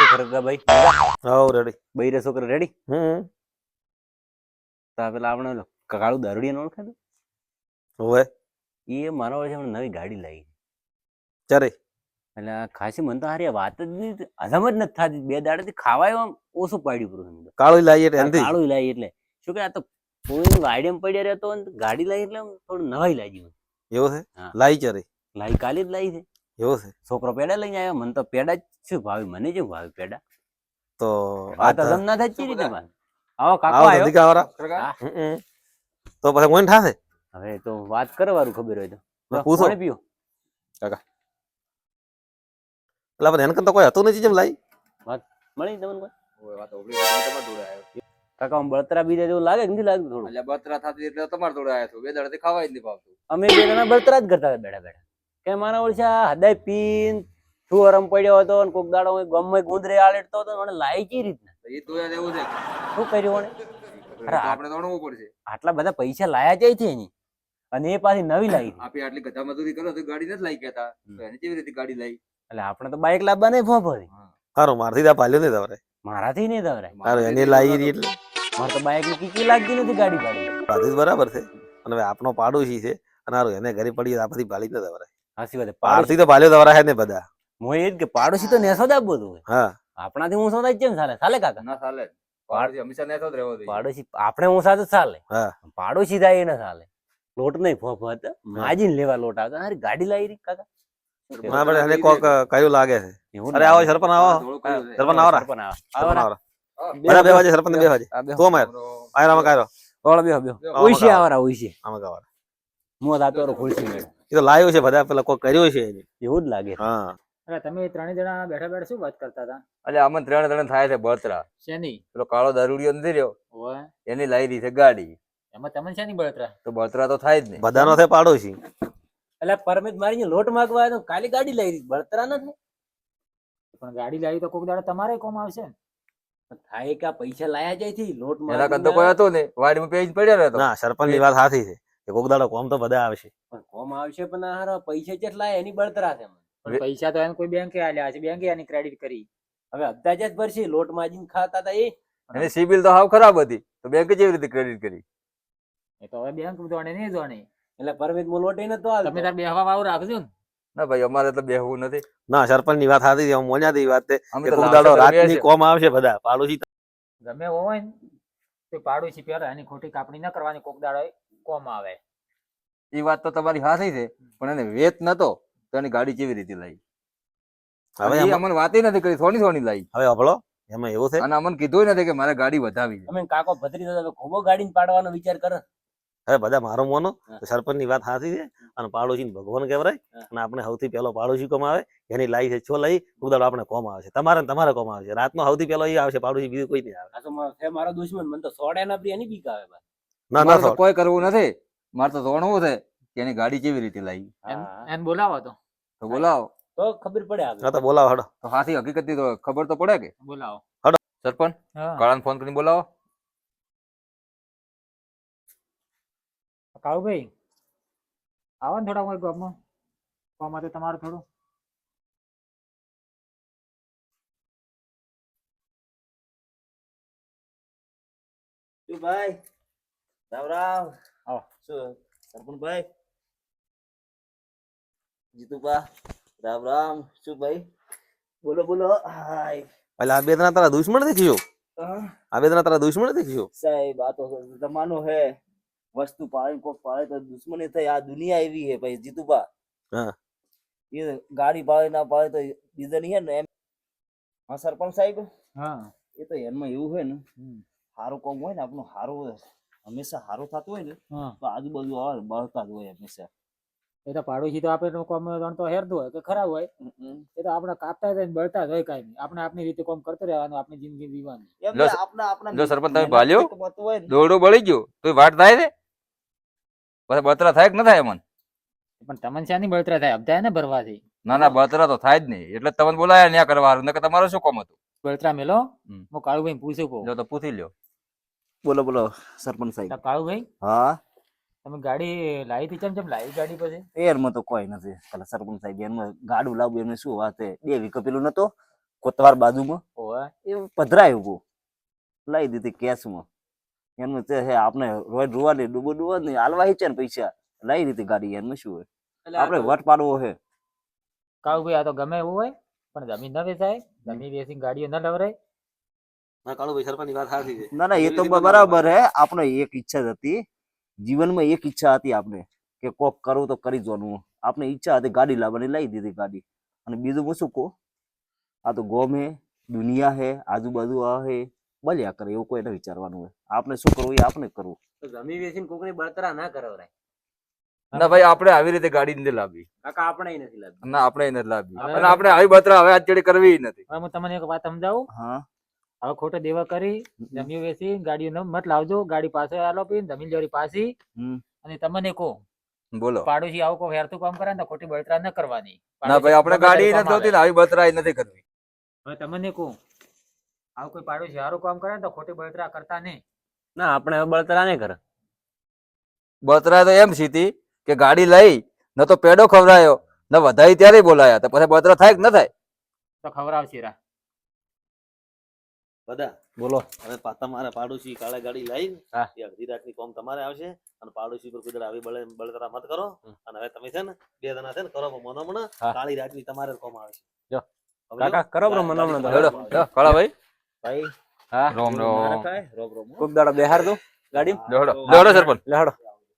ખરેખર ભાઈ how ready બૈરા છોકરા રેડી તો પેલા આપણે કાળું દારૂડિયા ઓળખે તો હોવે એ મારા વર્ષે હમણાં નવી ગાડી લાવી ચારે એટલે આ ખાસી મને તો હારી વાત જ નહીં હજમ જ નથી થતી બે દાડેથી ખાવાય આમ ઓછું પાડ્યું પૂરું કાળું લાવીએ એટલે એનથી કાળું લાવી એટલે શું કે આ તો કોઈ વાડીમાં પડ્યા રહેતો હોય ને ગાડી લાવી એટલે આમ થોડું નવાઈ લાગી મને. એવું છે હા. લાવી ચારે લાવી કાલે જ લાવી છે એવું છે છોકરો પેડા લઈને આવ્યો મને તો પેડા જ શું ભાવે મને શું ભાવે પેડા તો આ તો હજમ ના થાય ચી રીતે ભાવે આવો કાકો આવો આવ્યો ધંધી કાવરા હા. તો પછી મોઈન થાશે હવે તો વાત કરવાનું ખબર હોય તો પૂછો પાણી પીઓ એટલે પણ એને કરતા કોઈ હતું નથી જેમ લાવી મળી તમને કોઈ કાકા આમ બળતરા બીજા જેવું લાગે કે નથી લાગતું થોડું એટલે બતરા થતી એટલે તમારે જોડે આવ્યો છું બે દાડે ખાવાય જ નહીં ભાવતું અમે બે જણા બળતરા જ કરતા હતા બેઠા બેઠા કે મારા ઓળશા હદાય પીન છુઅરમ પડ્યો હતો ને કોક દાડો ગમે ગુંદરે આલેટતો હતો મને લાઈ કઈ રીતના એ તો યાર એવું છે શું કર્યું મને તો આપણે દોડવું પડશે આટલા બધા પૈસા લાયા જાય છે એની અને એ પાછી નવી લાવી છે. આપી આટલી ગધા મજૂરી કરો તો ગાડી નથી લાવી કેતા તો એને કેવી રીતે ગાડી લાવી એટલે આપણે તો બાઇક લાવવા નહીં ફોફરી સારું મારથી દા પાલ્યો નહીં તમારે મારાથી નહીં દવરાય સારું એને લાવી હતી એટલે મારે તો બાઇક ની કીકી લાગતી નથી ગાડી ગાડી પાડી બરાબર છે અને હવે આપણો પાડોશી છે અને સારું એને ઘરે પડી આપણાથી પાડી ન દવરાય હાસી વાત પાડથી તો પાલ્યો દવરા હે ને બધા હું એ જ કે પાડોશી તો નેસો જ આપવું હતું હા આપણાથી હું સોદા કેમ ચાલે ચાલે કાકા ના ચાલે પાડોશી હંમેશા નેતો જ રહેવો જોઈએ પાડોશી આપણે હું સાથે ચાલે હા પાડોશી થાય એને ચાલે લોટ નહીં ફોફત માજીને લેવા લોટ આવતા અરે ગાડી લાવી રહી કાકા ના બડે એને કોક કયું લાગે છે એવું અરે આવો સરપંચ આવો થોડું કર્યું છે. સરપંચ આવો રા. સરપંચ આવો. સરપંચ આવો આવો રા. બધા બે વાગે સરપંચ બે વાગે આ બેહો. તો માર આયરામાં કાયરો ઓળો બેહો બેહો આવો ઓઈશે કાકા. આવરા ઓઈશે આમાં કાવા મો દાતો ખુલસી મેળ એ તો લાવ્યો છે બધા પેલા કોઈ કર્યો છે એને એવું જ લાગે હા અરે તમે ત્રણે જણા બેઠા બેઠા શું વાત કરતા હતા એટલે અમને ત્રણ ત્રણ થાય છે બળતરા શેની પેલો કાળો દારૂડિયો નથી રહ્યો ઓય એની લાવી રહી છે ગાડી એમાં તમને શેની બળતરા તો બળતરા તો થાય જ નહીં બધાનો છે પાડોશી એટલે પરમિત મારીને લોટ માંગવા આવ્યો તો કાલે ગાડી લઈ રહી બળતરા નથી પણ ગાડી લાવી તો કોક દાડો તમારે કોમ આવશે ને થાય કે આ પૈસા લાયા જાય થી લોટ એના કરતા કોઈ હતો ને વાડીમાં પેજ પડ્યો રહેતો ના સરપંચ ની વાત સાચી છે કે કોક દાડો કોમ તો બધા આવશે પણ કોમ આવશે પણ આ હારા પૈસા કેટલા એની બળતરા છે પણ પૈસા તો એને કોઈ બેંકે આલ્યા છે બેંકે એની ક્રેડિટ કરી હવે હપ્તા જ ભરશે લોટ માજીને ખાતા હતા એ એની સિબિલ તો હાવ ખરાબ હતી તો બેંકે કેવી રીતે ક્રેડિટ કરી એ તો હવે બેંક જોણે નહીં જોણે એટલે પરમિત મો લોટ નતો તમે હાલતો તાર બેહવા વાળું રાખજો ને ના ભાઈ અમારે તો બેહવું નથી ના સરપંચ ની વાત સાચી છે હું મોન્યા વાત છે અમે કે તો કોક દાડો લાવતા તો રાતની છે. કોમ આવશે બધા પાડોશી ગમે એવો હોય ને તો પાડોશી પહેલા એની ખોટી કાપણી ન કરવાની કોક દાડો કોમ આવે એ વાત તો તમારી સાચી છે પણ એને વેત નતો તો એની ગાડી કેવી રીતે લાવી હવે એ અમને વાત નથી કરી થોડી થોડી લાવી હવે અભળો એમાં એવું છે અને અમને કીધું નથી કે મારે ગાડી વધાવી છે અમે કાકો ભત્રી તો ખોબો ગાડીને પાડવાનો વિચાર કરે હવે બધા મારો મોનો હા. સરપંચ ની વાત સાચી છે અને પાડોશી ભગવાન કહેવાય હા. અને આપણે સૌથી પહેલો પાડોશી કોમ આવે એની લાઈ છે છો લઈ ઉદાડો આપણે કોમ આવે છે તમારે ને તમારે કોમ આવે છે રાતનો સૌથી પહેલો એ આવશે પાડોશી બીજું કોઈ નહીં આવે આ તો છે મારો દુશ્મન મને તો સોડે ના પ્રિય એની બીક આવે ભાઈ. ના મારે ના તો કોઈ કરવું નથી મારે તો જોણવું છે કે એની ગાડી કેવી રીતે લાવી હા. એને બોલાવો તો તો બોલાવો તો ખબર પડે આગળ ના તો બોલાવો હડો તો હાથી હકીકત ની તો ખબર તો પડે કે બોલાવો સરપંચ હા કાળાને ફોન કરીને બોલાવો કાળુભાઈ આવો ને થોડા કોઈ ગામમાં કામ હતું તમારું થોડું શું ભાઈ રામ રામ આવો. શું સરપંચ ભાઈ જીતુભા રામ રામ શું ભાઈ બોલો બોલો હાય એટલે આ બે જણા તારા દુશ્મન દેખ્યો આ બે જણા તારા દુશ્મન દેખ્યો સાહેબ આ તો જમાનો હે વસ્તુ પાડે કોક પાડે તો દુશ્મની થઈ આ દુનિયા એવી હે ભાઈ જીતુભા હા. એ ગાડી પાડે ના પાડે તો બીજા નહીં હે ને એમ હા સરપંચ સાહેબ હા એ તો એમાં એવું હોય ને હમ. સારું કામ હોય ને આપણું સારું હંમેશા સારું થતું હોય ને હા તો આજુબાજુ આવે બળતા જ હોય હંમેશા એ તો પાડોશી તો આપણે કોમ તો હેરતું હોય કે ખરાબ હોય એ તો આપણે કાપતા જાય ને બળતા જ હોય કાંઈ નહીં આપણે આપણી રીતે કોમ કરતું રહેવાનું આપણી જિંદગી જીવવાની એમને આપણા જો સરપંચ તમે મહેનત ભાલ્યો? થતું હોય ને દોરડો બળી ગયો તો વાટ થાય છે પછી બળતરા થાય કે ન થાય એમાં પણ તમને શાની બળતરા થાય અબધાય ને ભરવાથી ના ના બળતરા તો થાય જ નહીં એટલે તમને બોલાયા ન્યા કરવા હારું. નકર તમારું શું કામ હતું બળતરા મેલો હમ. હું કાળુભાઈ પૂછું કહું જો તો પૂછી લ્યો બોલો બોલો સરપંચ સાહેબ તો કાળુભાઈ હા તમે ગાડી લાવી હતી ચમ લાવી ગાડી પછી એરમાં તો કોઈ નથી પેલા સરપંચ સાહેબ એમાં ગાડું લાવવું એમને શું વાત હે 2 વીઘા પેલું નતો કોતવાર બાજુમાં ઓ હોય એ પધરાયું ગયું લઈ દીધી કેસમાં એનું તે હે આપણે રોજ રોવાની ડૂબો ને હાલવા છે ને પૈસા લઈ દીધી ગાડી એનું શું હોય આપણે વટ પાડવો હે કાળુભાઈ આ તો ગમે એવું હોય પણ જમીન ન વેચાય જમીન વેચીને ગાડીઓ ન લવરાય. ના કાળુભાઈ સરપંચની વાત સાચી છે. ના ના એ તો બરાબર હે આપણે એક ઈચ્છા જ હતી જીવનમાં એક ઈચ્છા હતી આપણે કે કોક કરવું તો કરી જોવાનું આપણે ઈચ્છા હતી ગાડી લાવવાની લઈ દીધી ગાડી અને બીજું હું શું કહું આ તો ગોમ હે દુનિયા હે આજુબાજુ આ હે બલ્યા કરે એવું કોઈ ન વિચારવાનું હોય આપણે શું કરવું એ આપણે કરવું જમીન વેચીને કોકની બળતરા ના કરાવરાય ના ભાઈ આપણે આવી રીતે ગાડી નથી લાવવી. કાકા આપણે નથી લાગતું ના આપણે નથી લાવવી અને આપણે આવી બત્રા હવે આજ કરી નથી. હવે હું તમને એક વાત સમજાવું. હા હવે ખોટો દેવા કરી જમીન વેચી ગાડીઓ ન મત લાવજો. ગાડી પાસે આલો પી જમીન જોડી પાછી. અને તમને કહો બોલો. પાડોશી આવું કોઈ હેરતું કામ કરે ને તો ખોટી બળતરા ન કરવાની. ના ભાઈ આપણે ગાડી નથી જોતી ને આવી બત્રા નથી કરવી. હવે તમને કહું આવું કોઈ પાડોશી સારું કામ કરે ને તો ખોટી બળતરા કરતા નહીં. ના આપણે હવે બળતરા નહીં કરે બત્રા તો એમ સીધી કે ગાડી લઈ ન તો પેડો ખવડાયો ન વધાઈ ત્યારે બોલાયા તો પછી બત્રા થાય કે ન થાય. તો ખવડાવશે રા. બધા બોલો હવે તમારે પાડોશી કાળે ગાડી લઈને હા. એ અડધી રાતની કોમ તમારે આવશે અને પાડોશી પર કુદર આવી બળતરા મત કરો અને હવે તમે છે ને બે જણા છે ને કરો મનોમણ હા. કાળી રાતની તમારે જ કોમ આવે છે. જો. હવે કાકા જો, કરો બ્રો ગાડી મનોમણ તો. હેડો તમારે હેડો, કાળા ભાઈ ભાઈ હા રોમ રોમ. કોક દાડો બેહાર દો ગાડી લેવડો લેવડો સરપંચ. લેહાડો